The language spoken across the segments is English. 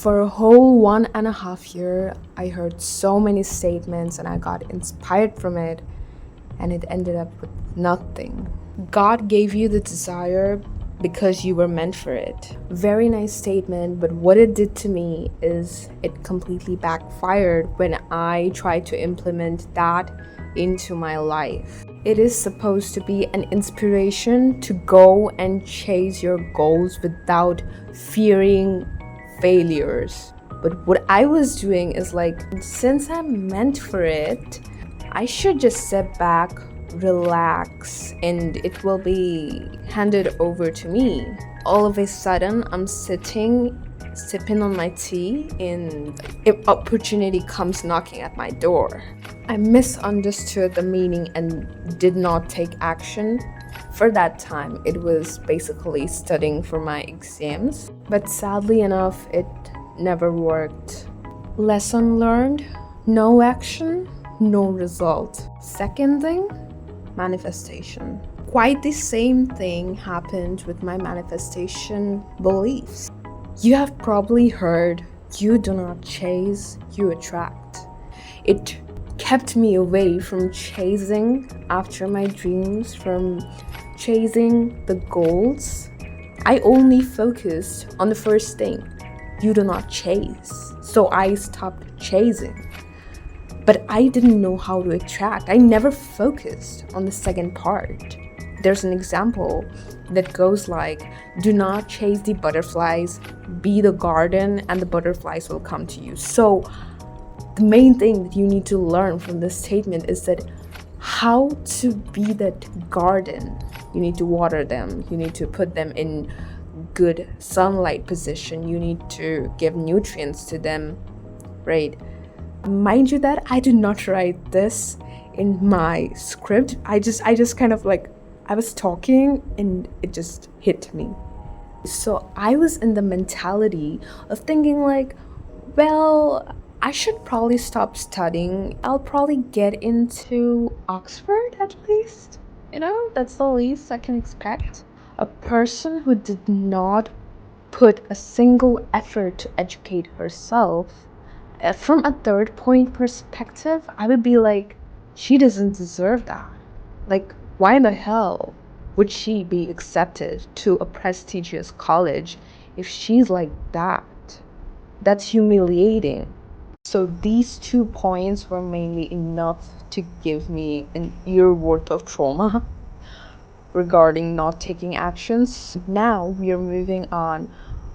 For a whole 1.5 years, I heard so many statements and I got inspired from it, and it ended up with nothing. God gave you the desire because you were meant for it. Very nice statement, but what it did to me is it completely backfired when I tried to implement that into my life. It is supposed to be an inspiration to go and chase your goals without fearing failures. But what I was doing is like, since I'm meant for it, I should just sit back, relax, and it will be handed over to me. All of a sudden, I'm sitting, sipping on my tea, and if opportunity comes knocking at my door. I misunderstood the meaning and did not take action. For that time, it was basically studying for my exams, but sadly enough, it never worked. Lesson learned: no action, no result. Second thing, manifestation. Quite the same thing happened with my manifestation beliefs. You have probably heard, you do not chase, you attract. It kept me away from chasing after my dreams, from chasing the goals. I only focused on the first thing: you do not chase. So I stopped chasing. But I didn't know how to attract. I never focused on the second part. There's an example that goes like, do not chase the butterflies, be the garden, and the butterflies will come to you. So the main thing that you need to learn from this statement is that how to be that garden. You need to water them. You need to put them in good sunlight position. You need to give nutrients to them, right? Mind you that I did not write this in my script. I just kind of like, I was talking and it just hit me. So I was in the mentality of thinking like, well, I should probably stop studying. I'll probably get into Oxford at least. That's the least I can expect. A person who did not put a single effort to educate herself, from a third point perspective, I would be like, she doesn't deserve that. Like, why the hell would she be accepted to a prestigious college if she's like that? That's humiliating. So these 2 points were mainly enough to give me an year worth of trauma regarding not taking actions. Now we are moving on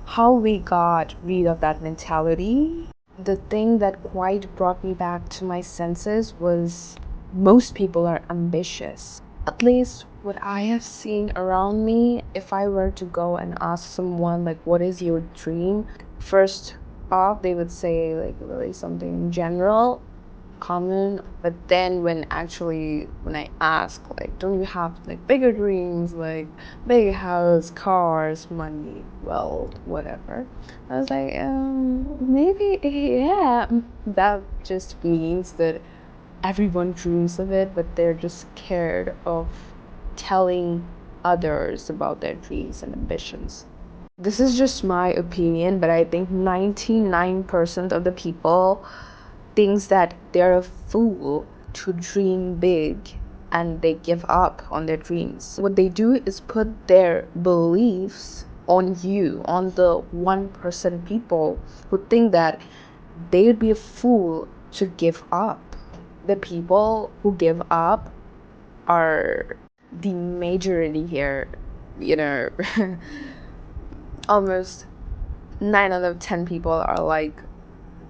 how we got rid of that mentality. The thing that quite brought me back to my senses was most people are ambitious. At least what I have seen around me, if I were to go and ask someone like, what is your dream? First off, they would say like really something general, common. But then when I ask like, don't you have like bigger dreams, like big house, cars, money, wealth, whatever, I was like, maybe, yeah. That just means that everyone dreams of it, but they're just scared of telling others about their dreams and ambitions. This is just my opinion, but I think 99% of the people thinks that they're a fool to dream big and they give up on their dreams. What they do is put their beliefs on you, on the 1% people who think that they would be a fool to give up. The people who give up are the majority here, almost 9 out of 10 people are like,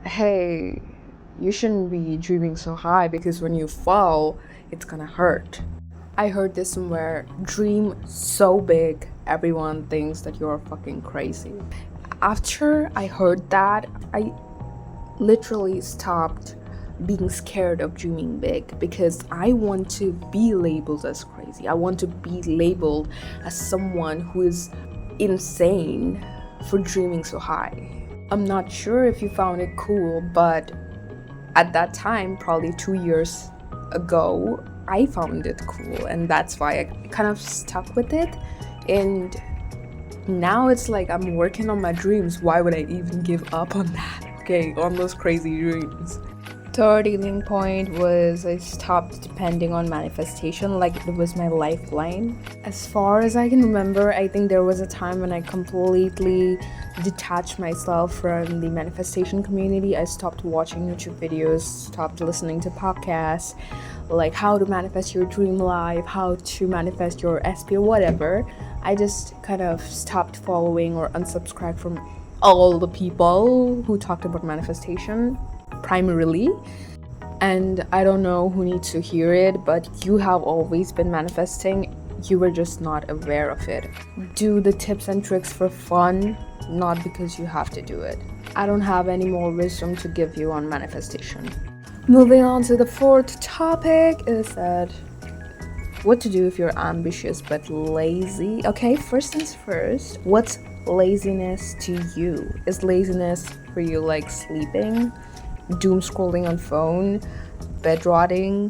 hey, you shouldn't be dreaming so high because when you fall, it's gonna hurt. I heard this somewhere: dream so big, everyone thinks that you're fucking crazy. After I heard that, I literally stopped being scared of dreaming big because I want to be labeled as crazy. I want to be labeled as someone who is insane for dreaming so high. I'm not sure if you found it cool, but at that time, probably 2 years ago, I found it cool, and that's why I kind of stuck with it. And Now it's like I'm working on my dreams. Why would I even give up on that? Okay, on those crazy dreams. Third healing point was I stopped depending on manifestation like it was my lifeline. As far as I can remember, I think there was a time when I completely detached myself from the manifestation community. I stopped watching YouTube videos, stopped listening to podcasts, like how to manifest your dream life, how to manifest your SP or whatever. I just kind of stopped following or unsubscribed from all the people who talked about manifestation primarily. And I don't know who needs to hear it, but you have always been manifesting. You were just not aware of it. Do the tips and tricks for fun, not because you have to do it. I don't have any more wisdom to give you on manifestation. Moving on to the fourth topic is that what to do if you're ambitious but lazy. Okay, first things first, what's laziness to you? Is laziness for you like sleeping, doom scrolling on phone, bed rotting?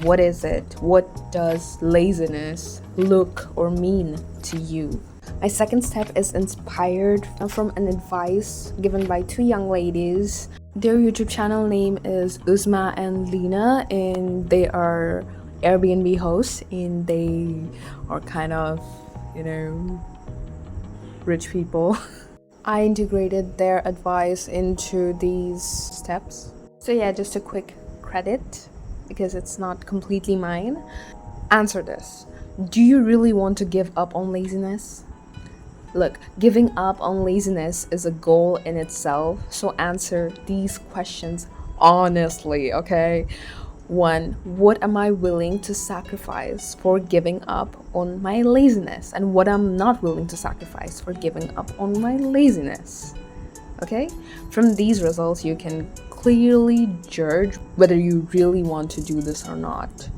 What is it? What does laziness look or mean to you? My second step is inspired from an advice given by two young ladies. Their YouTube channel name is Uzma and Lena, and they are Airbnb hosts, and they are kind of, rich people. I integrated their advice into these steps. So yeah, just a quick credit because it's not completely mine. Answer this. Do you really want to give up on laziness? Look, giving up on laziness is a goal in itself. So answer these questions honestly, okay? 1. What am I willing to sacrifice for giving up on my laziness? And what I'm not willing to sacrifice for giving up on my laziness? Okay? From these results, you can clearly judge whether you really want to do this or not.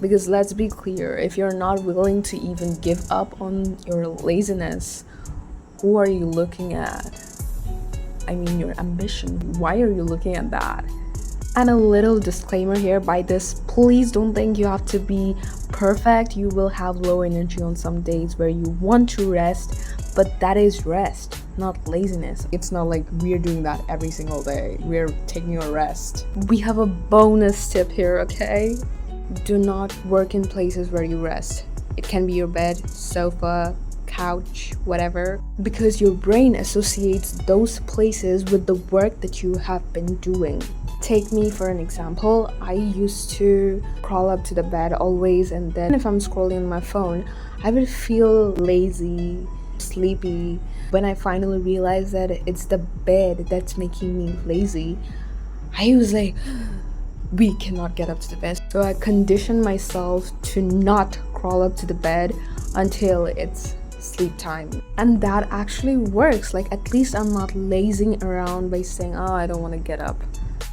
Because let's be clear, if you're not willing to even give up on your laziness, who are you looking at? I mean, your ambition. Why are you looking at that? And a little disclaimer here, by this, please don't think you have to be perfect. You will have low energy on some days where you want to rest, but that is rest, not laziness. It's not like we're doing that every single day. We're taking a rest. We have a bonus tip here, okay? Do not work in places where you rest. It can be your bed, sofa, couch, whatever, because your brain associates those places with the work that you have been doing. Take me for an example. I used to crawl up to the bed always, and then if I'm scrolling on my phone, I would feel lazy, sleepy. When I finally realized that it's the bed that's making me lazy, I was like, we cannot get up to the bed. So I conditioned myself to not crawl up to the bed until it's sleep time, and that actually works. Like, at least I'm not lazing around by saying, oh, I don't want to get up.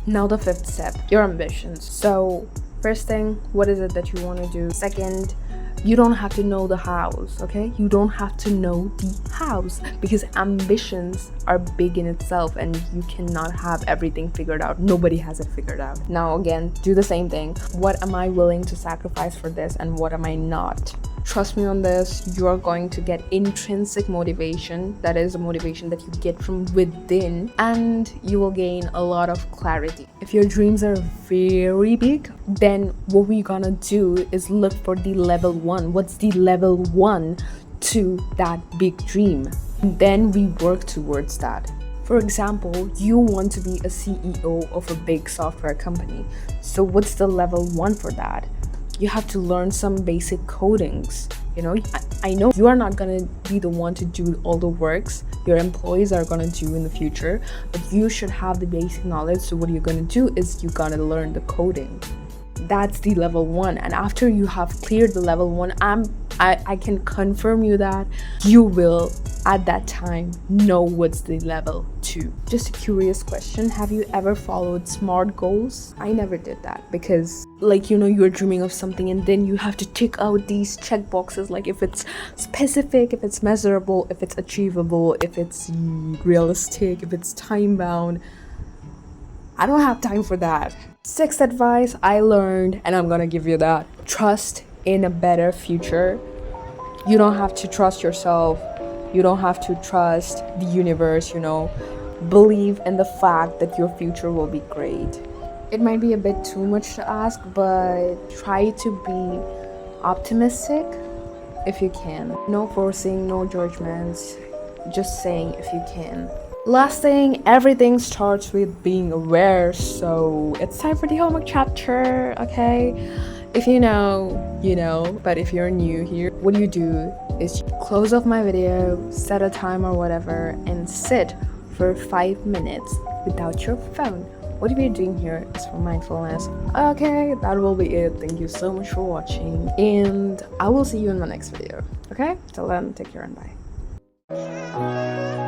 Now the fifth step, your ambitions. So first thing, what is it that you want to do? Second, you don't have to know the hows, okay? You don't have to know the hows, because ambitions are big in itself and you cannot have everything figured out. Nobody has it figured out. Now again, do the same thing. What am I willing to sacrifice for this, and what am I not? Trust me on this, you are going to get intrinsic motivation. That is a motivation that you get from within, and you will gain a lot of clarity. If your dreams are very big, then what we're gonna do is look for the level 1. What's the level 1 to that big dream? And then we work towards that. For example, you want to be a CEO of a big software company. So what's the level 1 for that? You have to learn some basic codings. I know you are not gonna be the one to do all the works. Your employees are gonna do in the future, but you should have the basic knowledge. So what you're gonna do is you gotta learn the coding. That's the level 1, and after you have cleared the level 1, I can confirm you that you will at that time know what's the level 2. Just a curious question, have you ever followed SMART goals? I never did that, because you're dreaming of something and then you have to tick out these check boxes, like if it's specific, if it's measurable, if it's achievable, if it's realistic, if it's time bound. I don't have time for that. Sixth advice I learned, and I'm gonna give you that. Trust in a better future. You don't have to trust yourself You don't have to trust the universe, believe in the fact that your future will be great. It might be a bit too much to ask, but try to be optimistic if you can. No forcing, no judgments, just saying if you can. Last thing, everything starts with being aware, so it's time for the homework chapter, okay? If you know, you know, but if you're new here, what you do is you close off my video, set a time or whatever, and sit for 5 minutes without your phone. What we're doing here is for mindfulness. Okay, that will be it. Thank you so much for watching, and I will see you in my next video. Okay, till then, take care and bye.